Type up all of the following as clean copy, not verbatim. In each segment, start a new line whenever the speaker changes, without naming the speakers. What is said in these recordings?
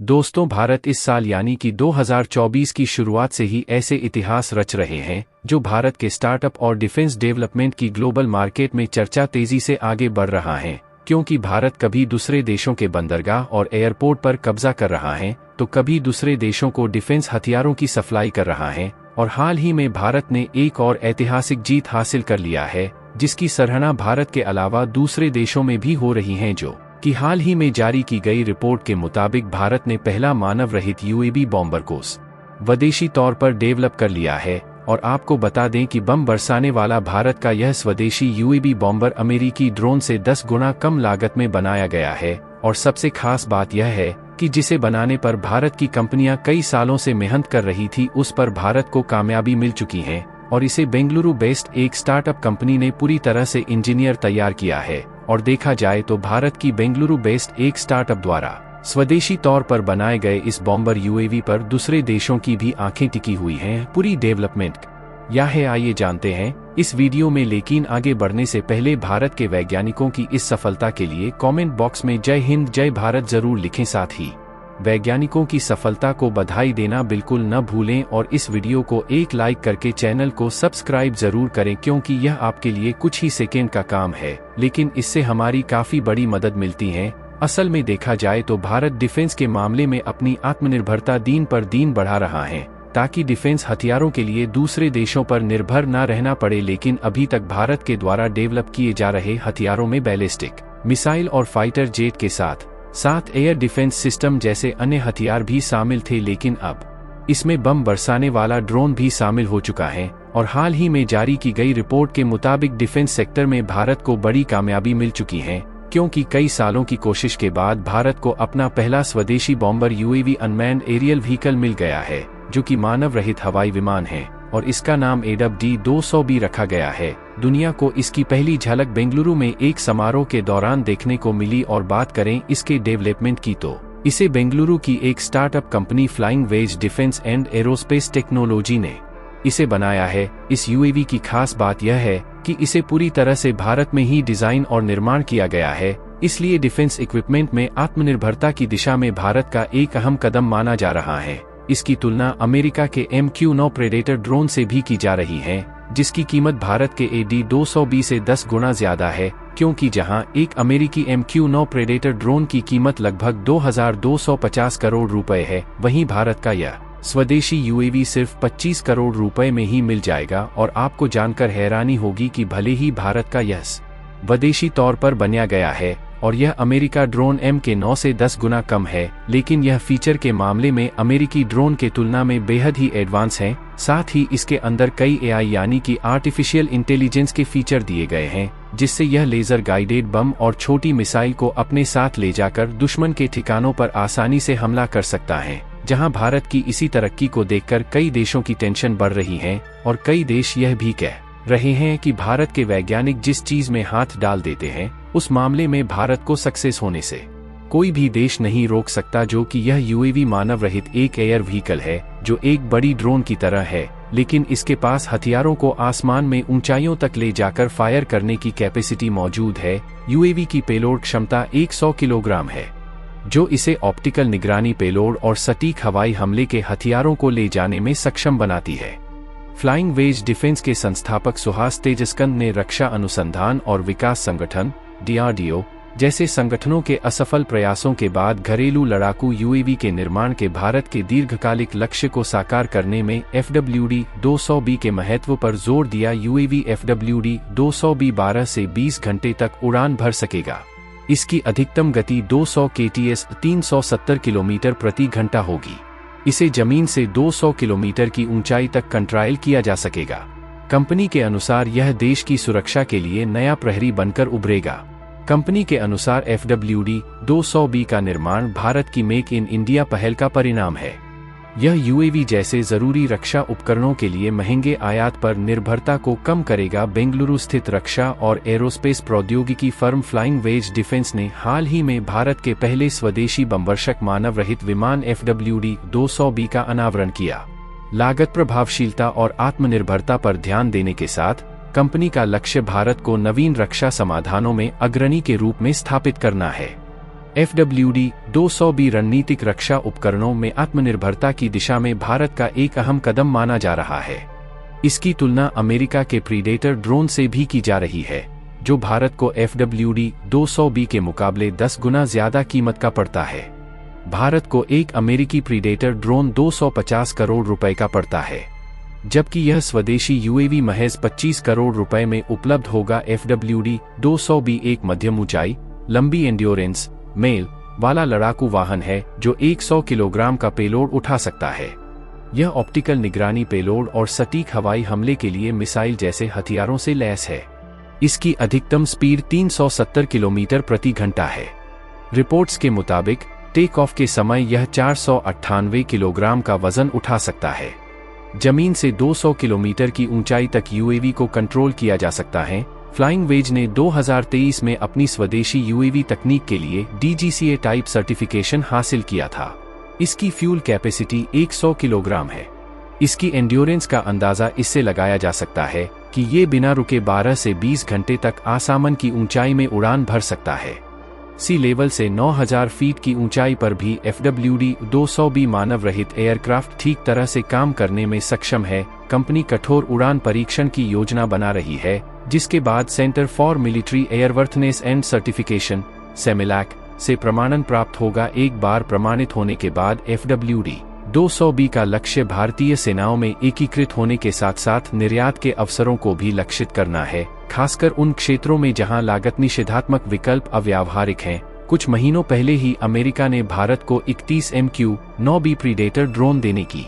दोस्तों, भारत इस साल यानी कि 2024 की शुरुआत से ही ऐसे इतिहास रच रहे हैं जो भारत के स्टार्टअप और डिफेंस डेवलपमेंट की ग्लोबल मार्केट में चर्चा तेजी से आगे बढ़ रहा है, क्योंकि भारत कभी दूसरे देशों के बंदरगाह और एयरपोर्ट पर कब्जा कर रहा है, तो कभी दूसरे देशों को डिफेंस हथियारों की सप्लाई कर रहा है। और हाल ही में भारत ने एक और ऐतिहासिक जीत हासिल कर लिया है, जिसकी सराहना भारत के अलावा दूसरे देशों में भी हो रही है, जो कि हाल ही में जारी की गई रिपोर्ट के मुताबिक भारत ने पहला मानव रहित यूएवी बॉम्बर को स्वदेशी तौर पर डेवलप कर लिया है। और आपको बता दें कि बम बरसाने वाला भारत का यह स्वदेशी यूएवी बॉम्बर अमेरिकी ड्रोन से 10 गुना कम लागत में बनाया गया है। और सबसे खास बात यह है कि जिसे बनाने पर भारत की कंपनियां कई सालों से मेहनत कर रही थी, उस पर भारत को कामयाबी मिल चुकी है। और इसे बेंगलुरु बेस्ड एक स्टार्टअप कंपनी ने पूरी तरह से इंजीनियर तैयार किया है। और देखा जाए तो भारत की बेंगलुरु बेस्ड एक स्टार्टअप द्वारा स्वदेशी तौर पर बनाए गए इस बॉम्बर यूएवी पर दूसरे देशों की भी आंखें टिकी हुई हैं। पूरी डेवलपमेंट क्या है, आइए जानते हैं इस वीडियो में। लेकिन आगे बढ़ने से पहले भारत के वैज्ञानिकों की इस सफलता के लिए कमेंट बॉक्स में जय हिंद जय भारत जरूर लिखें। साथ ही वैज्ञानिकों की सफलता को बधाई देना बिल्कुल न भूलें और इस वीडियो को एक लाइक करके चैनल को सब्सक्राइब जरूर करें, क्योंकि यह आपके लिए कुछ ही सेकेंड का काम है, लेकिन इससे हमारी काफी बड़ी मदद मिलती है। असल में देखा जाए तो भारत डिफेंस के मामले में अपनी आत्मनिर्भरता दिन पर दिन बढ़ा रहा है, ताकि डिफेंस हथियारों के लिए दूसरे देशों पर निर्भर न रहना पड़े। लेकिन अभी तक भारत के द्वारा डेवलप किए जा रहे हथियारों में बैलिस्टिक मिसाइल और फाइटर जेट के साथ एयर डिफेंस सिस्टम जैसे अन्य हथियार भी शामिल थे, लेकिन अब इसमें बम बरसाने वाला ड्रोन भी शामिल हो चुका है। और हाल ही में जारी की गई रिपोर्ट के मुताबिक डिफेंस सेक्टर में भारत को बड़ी कामयाबी मिल चुकी है, क्योंकि कई सालों की कोशिश के बाद भारत को अपना पहला स्वदेशी bomber UAV unmanned aerial vehicle मिल गया है, जो कि मानव रहित हवाई विमान है। और इसका नाम AWD-200B रखा गया है। दुनिया को इसकी पहली झलक बेंगलुरु में एक समारोह के दौरान देखने को मिली। और बात करें इसके डेवलपमेंट की, तो इसे बेंगलुरु की एक startup company Flying Wedge Defence and Aerospace Technology ने इसे बनाया है। इस यूएवी की खास बात यह है कि इसे पूरी तरह से भारत में ही डिजाइन और निर्माण किया गया है, इसलिए डिफेंस इक्विपमेंट में आत्मनिर्भरता की दिशा में भारत का एक अहम कदम माना जा रहा है। इसकी तुलना अमेरिका के MQ-9 प्रेडेटर ड्रोन से भी की जा रही है, जिसकी कीमत भारत के AD-200B से 10 गुना ज्यादा है, क्योंकि जहां एक अमेरिकी MQ-9 प्रेडेटर ड्रोन की कीमत लगभग 2250 करोड़ रुपए है, वहीं भारत का यह स्वदेशी यूएवी सिर्फ 25 करोड़ रुपए में ही मिल जाएगा। और आपको जानकर हैरानी होगी कि भले ही भारत का यह स्वदेशी तौर पर बनाया गया है और यह अमेरिका ड्रोन MK-9 से 10 गुना कम है, लेकिन यह फीचर के मामले में अमेरिकी ड्रोन के तुलना में बेहद ही एडवांस है। साथ ही इसके अंदर कई AI यानी कि आर्टिफिशियल इंटेलिजेंस के फीचर दिए गए हैं, जिससे यह लेजर गाइडेड बम और छोटी मिसाइल को अपने साथ ले जाकर दुश्मन के ठिकानों पर आसानी से हमला कर सकता है। जहां भारत की इसी तरक्की को देखकर कई देशों की टेंशन बढ़ रही है और कई देश यह भी कह रहे हैं कि भारत के वैज्ञानिक जिस चीज में हाथ डाल देते हैं, उस मामले में भारत को सक्सेस होने से कोई भी देश नहीं रोक सकता। जो कि यह यूएवी मानव रहित एक एयर व्हीकल है, जो एक बड़ी ड्रोन की तरह है, लेकिन इसके पास हथियारों को आसमान में ऊंचाइयों तक ले जाकर फायर करने की कैपेसिटी मौजूद है। यूएवी की पेलोड क्षमता 100 किलोग्राम है, जो इसे ऑप्टिकल निगरानी पेलोड और सटीक हवाई हमले के हथियारों को ले जाने में सक्षम बनाती है। फ्लाइंग वेज डिफेंस के संस्थापक सुहास तेजस्कंद ने रक्षा अनुसंधान और विकास संगठन DRDO जैसे संगठनों के असफल प्रयासों के बाद घरेलू लड़ाकू यूएवी के निर्माण के भारत के दीर्घकालिक लक्ष्य को साकार करने में FWD-200B के महत्व पर जोर दिया। यूएवी FWD-200B 12 से 20 घंटे तक उड़ान भर सकेगा। इसकी अधिकतम गति 200 kts 370 किलोमीटर प्रति घंटा होगी। इसे जमीन से 200 किलोमीटर की ऊंचाई तक कंट्रोल किया जा सकेगा। कंपनी के अनुसार यह देश की सुरक्षा के लिए नया प्रहरी बनकर उभरेगा। कंपनी के अनुसार FWD-200B का निर्माण भारत की मेक इन इंडिया पहल का परिणाम है। यह यूएवी जैसे जरूरी रक्षा उपकरणों के लिए महंगे आयात पर निर्भरता को कम करेगा। बेंगलुरु स्थित रक्षा और एरोस्पेस प्रौद्योगिकी फर्म फ्लाइंग वेज डिफेंस ने हाल ही में भारत के पहले स्वदेशी बमवर्षक मानव रहित विमान FWD-200B का अनावरण किया। लागत, प्रभावशीलता और आत्मनिर्भरता पर ध्यान देने के साथ कंपनी का लक्ष्य भारत को नवीन रक्षा समाधानों में अग्रणी के रूप में स्थापित करना है। FWD-200B रणनीतिक रक्षा उपकरणों में आत्मनिर्भरता की दिशा में भारत का एक अहम कदम माना जा रहा है। इसकी तुलना अमेरिका के प्रीडेटर ड्रोन से भी की जा रही है, जो भारत को FWD-200B के मुकाबले 10 गुना ज्यादा कीमत का पड़ता है। भारत को एक अमेरिकी प्रीडेटर ड्रोन 250 करोड़ रुपए का पड़ता है, जबकि यह स्वदेशी UAV महज 25 करोड़ रुपए में उपलब्ध होगा। FWD-200B एक मध्यम ऊंचाई, लंबी एंड्योरेंस, मेल वाला लड़ाकू वाहन है जो 100 किलोग्राम का पेलोड उठा सकता है। यह ऑप्टिकल निगरानी पेलोड और सटीक हवाई हमले के लिए मिसाइल जैसे हथियारों से लैस है। इसकी अधिकतम स्पीड 370 किलोमीटर प्रति घंटा है। रिपोर्ट्स के मुताबिक टेक ऑफ के समय यह 498 किलोग्राम का वजन उठा सकता है। जमीन से 200 किलोमीटर की ऊंचाई तक UAV को कंट्रोल किया जा सकता है। फ्लाइंग वेज ने 2023 में अपनी स्वदेशी UAV तकनीक के लिए DGCA टाइप सर्टिफिकेशन हासिल किया था। इसकी फ्यूल कैपेसिटी 100 किलोग्राम है। इसकी एंड्योरेंस का अंदाजा इससे लगाया जा सकता है कि ये बिना रुके 12 से 20 घंटे तक आसमान की ऊंचाई में उड़ान भर सकता है। सी लेवल से 9000 फीट की ऊंचाई पर भी FWD-200B मानव रहित एयरक्राफ्ट ठीक तरह से काम करने में सक्षम है। कंपनी कठोर उड़ान परीक्षण की योजना बना रही है, जिसके बाद centre for military airworthiness and certification (सेमिलैक) से प्रमाणन प्राप्त होगा। एक बार प्रमाणित होने के बाद FWD-200B का लक्ष्य भारतीय सेनाओं में एकीकृत होने के साथ साथ निर्यात के अवसरों को भी लक्षित करना है, खासकर उन क्षेत्रों में जहां लागत निषेधात्मक विकल्प अव्यावहारिक हैं। कुछ महीनों पहले ही अमेरिका ने भारत को 31 MQ-9B प्रीडेटर ड्रोन देने की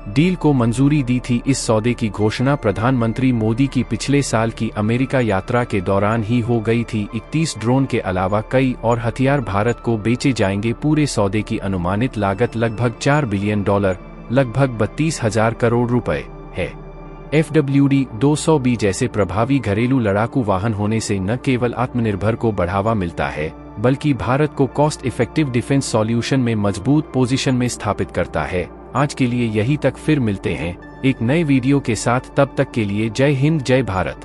डील को मंजूरी दी थी। इस सौदे की घोषणा प्रधानमंत्री मोदी की पिछले साल की अमेरिका यात्रा के दौरान ही हो गई थी। 31 ड्रोन के अलावा कई और हथियार भारत को बेचे जाएंगे। पूरे सौदे की अनुमानित लागत लगभग $4 बिलियन, लगभग 32,000 करोड़ रुपए है। FWD-200B जैसे प्रभावी घरेलू लड़ाकू वाहन होने से न केवल आत्मनिर्भर को बढ़ावा मिलता है, बल्कि भारत को कॉस्ट इफेक्टिव डिफेंस सॉल्यूशन में मजबूत पोजीशन में स्थापित करता है। आज के लिए यही तक, फिर मिलते हैं एक नए वीडियो के साथ। तब तक के लिए जय हिंद, जय भारत।